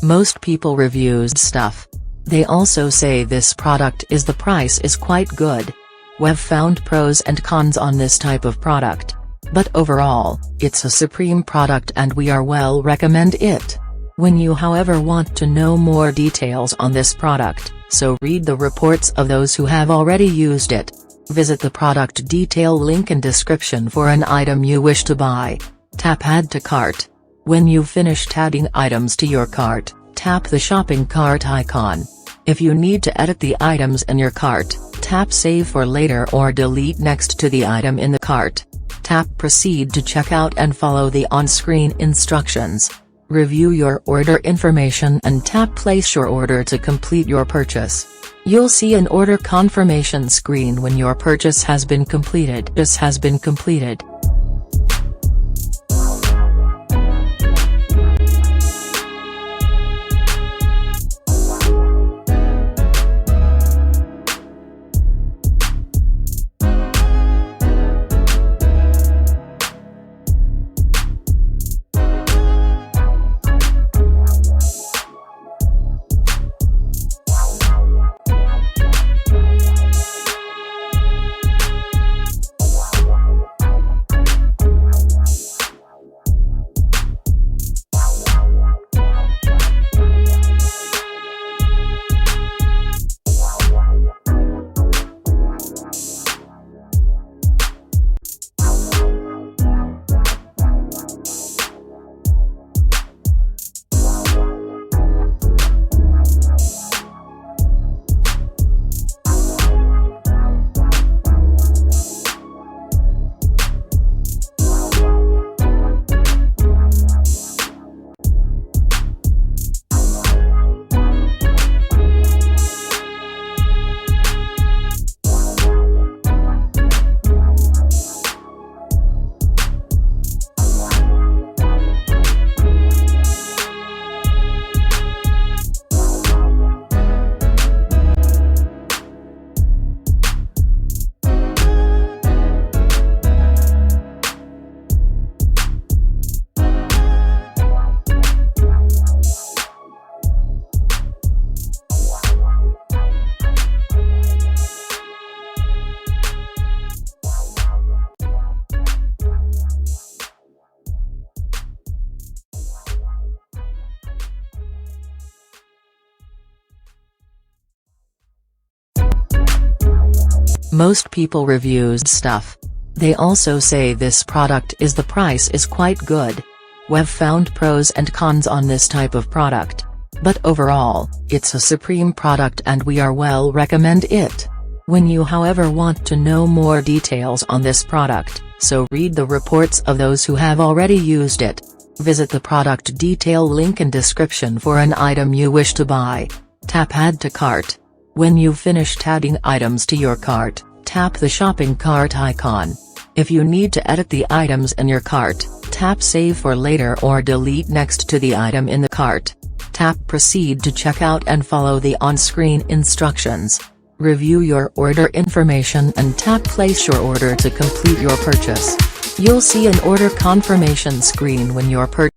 Most people reviews stuff. They also say this product is the price is quite good. We've found pros and cons on this type of product. But overall, it's a supreme product and we are well recommend it. When you however want to know more details on this product, so read the reports of those who have already used it. Visit the product detail link in description for an item you wish to buy. Tap add to cart. When you've finished adding items to your cart, tap the shopping cart icon. If you need to edit the items in your cart, tap save for later or delete next to the item in the cart. Tap proceed to checkout and follow the on-screen instructions. Review your order information and tap place your order to complete your purchase. You'll see an order confirmation screen when your purchase has been completed. Most people reviews stuff. They also say this product is the price is quite good. We've found pros and cons on this type of product. But overall, it's a supreme product and we are well recommend it. When you however want to know more details on this product, so read the reports of those who have already used it. Visit the product detail link in description for an item you wish to buy. Tap add to cart. When you've finished adding items to your cart, tap the shopping cart icon. If you need to edit the items in your cart, tap save for later or delete next to the item in the cart. Tap proceed to checkout and follow the on-screen instructions. Review your order information and tap place your order to complete your purchase. You'll see an order confirmation screen when your purchase